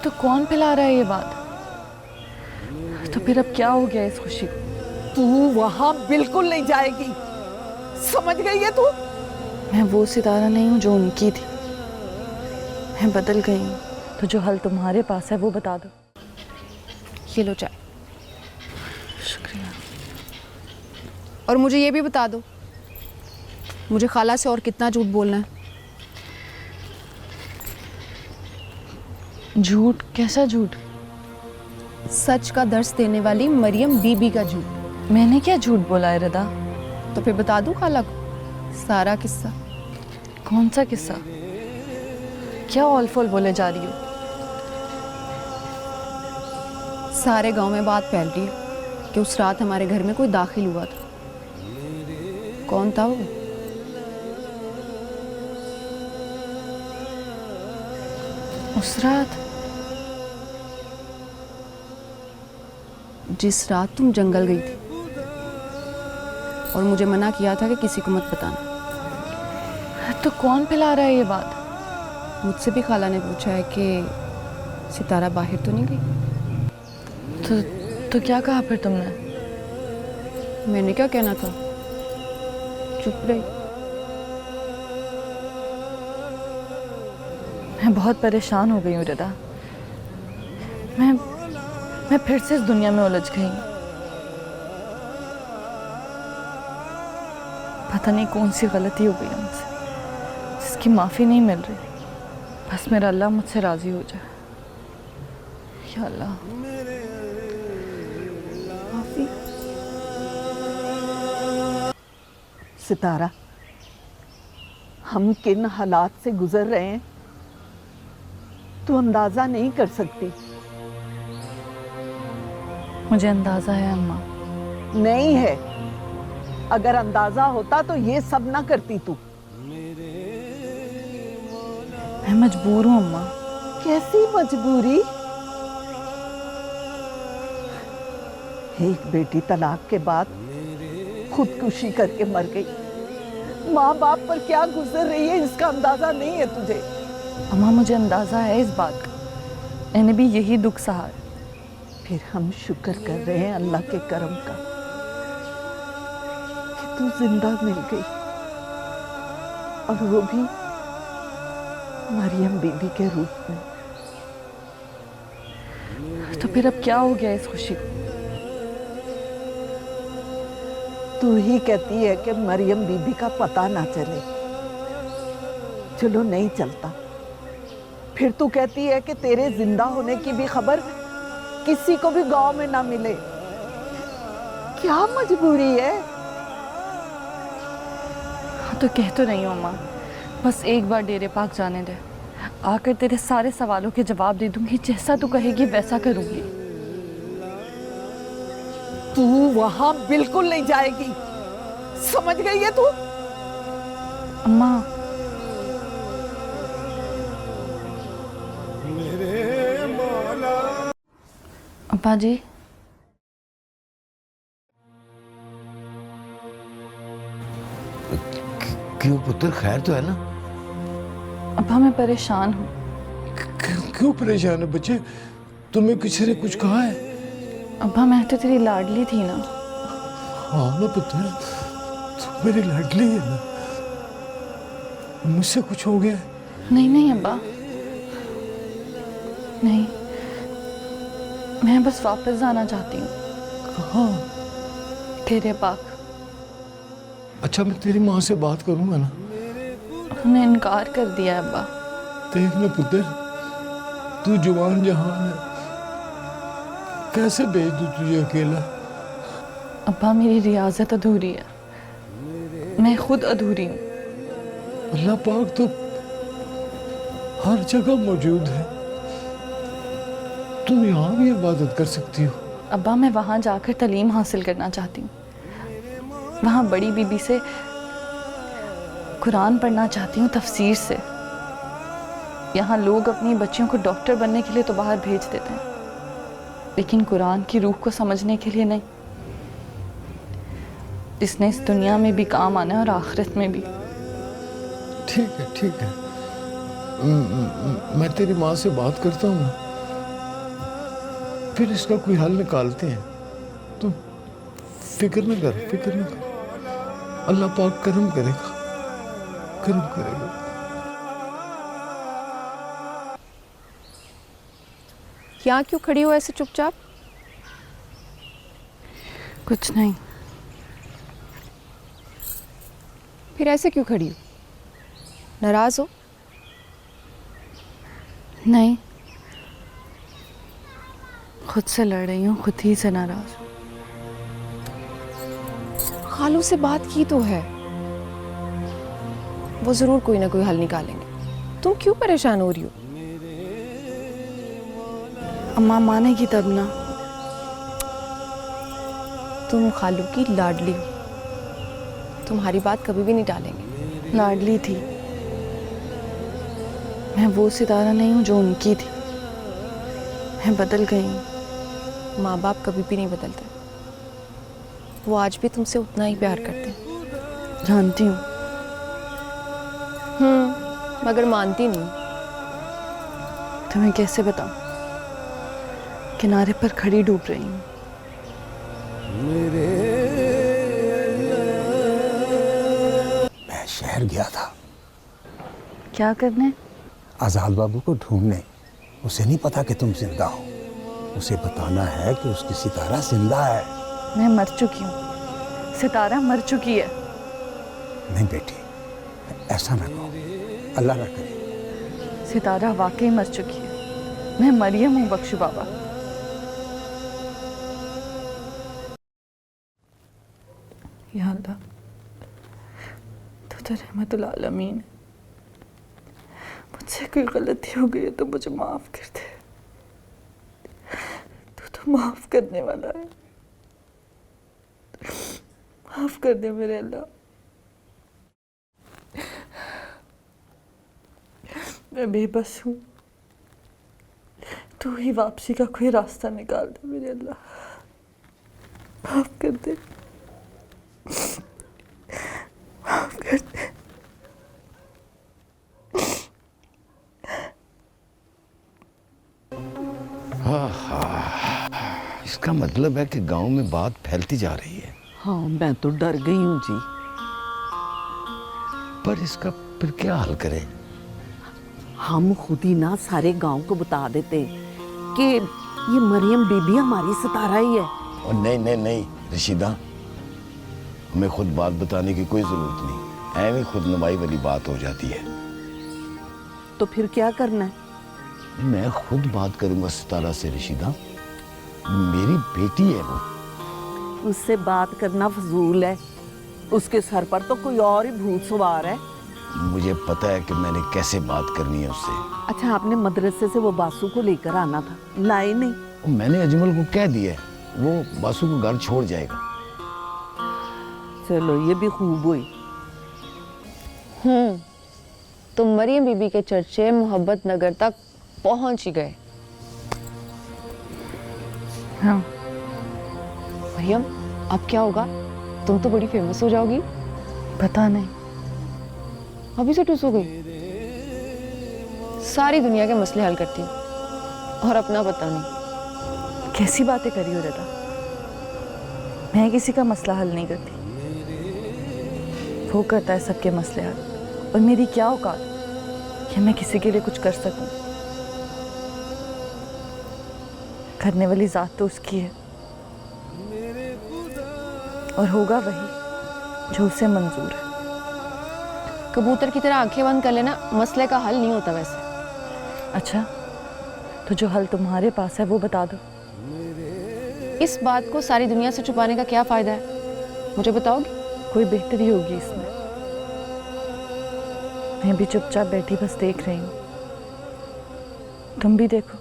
तो कौन फैला रहा है ये बात? तो फिर अब क्या हो गया इस खुशी को? तू वहां बिल्कुल नहीं जाएगी, समझ गई है तू? मैं वो सितारा नहीं हूँ जो उनकी थी। मैं बदल गई हूँ। तो जो हल तुम्हारे पास है वो बता दो। ये लो चाय। शुक्रिया। और मुझे ये भी बता दो, मुझे खाला से और कितना झूठ बोलना है? झूठ? कैसा झूठ? सच का दर्स देने वाली मरियम बीबी का झूठ। मैंने क्या झूठ बोला है रदा? तो फिर बता दूं खाला को सारा किस्सा? कौन सा किस्सा? क्या ऑल फॉल बोले जा रही हो? सारे गांव में बात फैल रही है कि उस रात हमारे घर में कोई दाखिल हुआ था। कौन था वो? उस रात? जिस रात तुम जंगल गई थी और मुझे मना किया था कि किसी को मत बताना। तो कौन फैला रहा है ये बात? मुझसे भी खाला ने पूछा है कि सितारा बाहर तो नहीं गई। तो क्या कहा फिर तुमने? मैंने क्या कहना था, चुप रही। मैं बहुत परेशान हो गई हूँ रदा। मैं फिर से इस दुनिया में उलझ गई हूँ। पता नहीं कौन सी गलती हो गई है मुझसे, जिसकी माफ़ी नहीं मिल रही। बस मेरा अल्लाह मुझसे राज़ी हो जाए। या अल्लाह। माफी? सितारा, हम किन हालात से गुजर रहे हैं तू अंदाजा नहीं कर सकती। मुझे अंदाज़ा है अम्मा। नहीं है। अगर अंदाजा होता तो ये सब ना करती तू। मैं मजबूर हूँ अम्मा। कैसी मजबूरी? एक बेटी तलाक के बाद खुदकुशी करके मर गई। माँ बाप पर क्या गुजर रही है इसका अंदाजा नहीं है तुझे। अम्मा मुझे अंदाज़ा है इस बात का। मैंने भी यही दुख सहा है। फिर हम शुक्र कर रहे हैं अल्लाह के करम का कि तू जिंदा मिल गई, और वो भी मरियम बीबी के रूप में। तो फिर अब क्या हो गया इस खुशी को? तू ही कहती है कि मरियम बीबी का पता ना चले। चलो नहीं चलता, फिर तू कहती है कि तेरे जिंदा होने की भी खबर किसी को भी गांव में ना मिले। क्या मजबूरी है? तो कह तो रही हूँ अम्मा, बस एक बार डेरे पाक जाने दे। आकर तेरे सारे सवालों के जवाब दे दूंगी। जैसा तू कहेगी वैसा करूंगी। तू वहां बिल्कुल नहीं जाएगी, समझ गई है तू? अम्मा, अब्बा जी। क्यों पुत्र, खैर तो है ना? अब्बा मैं परेशान हूँ। क्यों परेशान है बच्चे? तुम्हें किसी ने कुछ कहा है? अब्बा मैं तो तेरी लाडली थी ना। हाँ ना पुत्र, तू मेरी लाडली है ना। मुझसे कुछ हो गया? नहीं नहीं अब्बा, नहीं। मैं बस वापस जाना चाहती हूँ। कहाँ? तेरे पाक। अच्छा, मैं तेरी माँ से बात करूंगा ना। उन्होंने इनकार कर दिया अब्बा। देख ना पुत्र, तू जवान जहान है, कैसे भेज दूं तुझे अकेला? अब्बा मेरी रियाजत अधूरी है, मैं खुद अधूरी हूँ। अल्लाह पाक तो हर जगह मौजूद है, तुम यहाँ भी इबादत कर सकती हो। अब्बा मैं वहाँ जाकर तालीम हासिल करना चाहती हूँ। वहाँ बड़ी बीबी से कुरान पढ़ना चाहती हूँ, तफसीर से। यहाँ लोग अपनी बच्चियों को डॉक्टर बनने के लिए तो बाहर भेज देते हैं, लेकिन कुरान की रूह को समझने के लिए नहीं, जिसने इस दुनिया में भी काम आना है और आखिरत में भी। ठीक है, ठीक है। मैं तेरी माँ से बात करता हूँ ना, फिर इसका कोई हल निकालते हैं। तो फिक्र न कर, अल्लाह पाक करम करेगा। यहाँ क्यों खड़ी हो ऐसे चुपचाप? कुछ नहीं। फिर ऐसे क्यों खड़ी हो? नाराज हो? नहीं, खुद से लड़ रही हूँ, खुद ही से नाराज हूँ। खालू से बात की तो है, वो जरूर कोई ना कोई हल निकालेंगे। तुम क्यों परेशान हो रही हो? अम्मा मानेगी तब ना। तुम खालू की लाडली हो, तुम्हारी बात कभी भी नहीं टालेंगे। लाडली थी, मैं वो सितारा नहीं हूँ जो उनकी थी। मैं बदल गई हूँ। माँ बाप कभी भी नहीं बदलते, वो आज भी तुमसे उतना ही प्यार करते हैं। जानती हूँ, मगर मानती नहीं। तुम्हें कैसे बताऊं? किनारे पर खड़ी डूब रही हूँ। मैं शहर गया था क्या करने? आजाद बाबू को ढूंढने। उसे नहीं पता कि तुम जिंदा हो। उसे बताना है कि उसकी सितारा जिंदा है। मैं मर चुकी हूँ, सितारा मर चुकी है। नहीं बेटी, ऐसा ना कहो, अल्लाह ना करे। सितारा वाकई मर चुकी है। मैं मरियम हूँ बख्शू बाबा। या अल्लाह, तू तो रहमतुल आलमीन है। मुझसे कोई गलती हो गई है तो मुझे माफ कर दे। तू तो माफ करने वाला है। माफ कर दे मेरे अल्लाह। मैं बेबस हूँ, तू ही वापसी का कोई रास्ता निकाल दे मेरे अल्लाह। माफ कर दे, माफ कर दे। इसका मतलब है कि गांव में बात फैलती जा रही है। हाँ, मैं तो डर गई हूँ जी। पर इसका फिर क्या हल करें? हम खुद ही ना सारे गांव को बता देते कि ये मरियम बीबी हमारी सितारा ही है। और नहीं रशीदा, हमें खुद बात बताने की कोई जरूरत नहीं। ऐਵੇਂ खुद नुमाई वाली बात हो जाती है। तो फिर क्या करना है? मैं खुद बात करूंगा सितारा से। रशीदा मेरी बेटी है वो। उससे बात करना फजूल है। उसके सर पर तो कोई और ही भूत सवार है। मुझे पता है कि मैंने कैसे बात करनी है उससे। अच्छा, आपने मदरसे से वो बासु को लेकर आना था, लाए नहीं? मैंने अजमल को कह दिया है, वो बासु को घर छोड़ जाएगा। चलो, ये भी खूब हुई। तो मरियम बीबी के चर्चे मोहब्बत नगर तक पहुंच ही गए। हाँ। मरियम, अब क्या होगा? तुम तो बड़ी फेमस हो जाओगी। पता नहीं, अभी से टूस हो गई। सारी दुनिया के मसले हल करती हूँ और अपना पता नहीं। कैसी बातें करी हो रदा? मैं किसी का मसला हल नहीं करती, वो करता है सबके मसले हल। और मेरी क्या औकात कि मैं किसी के लिए कुछ कर सकूं? करने वाली जात तो उसकी है, और होगा वही जो उसे मंजूर है। कबूतर की तरह आंखें बंद कर लेना मसले का हल नहीं होता वैसे। अच्छा, तो जो हल तुम्हारे पास है वो बता दो। इस बात को सारी दुनिया से छुपाने का क्या फायदा है? मुझे बताओगी? कोई बेहतरी होगी इसमें? मैं भी चुपचाप बैठी बस देख रही हूँ, तुम भी देखो।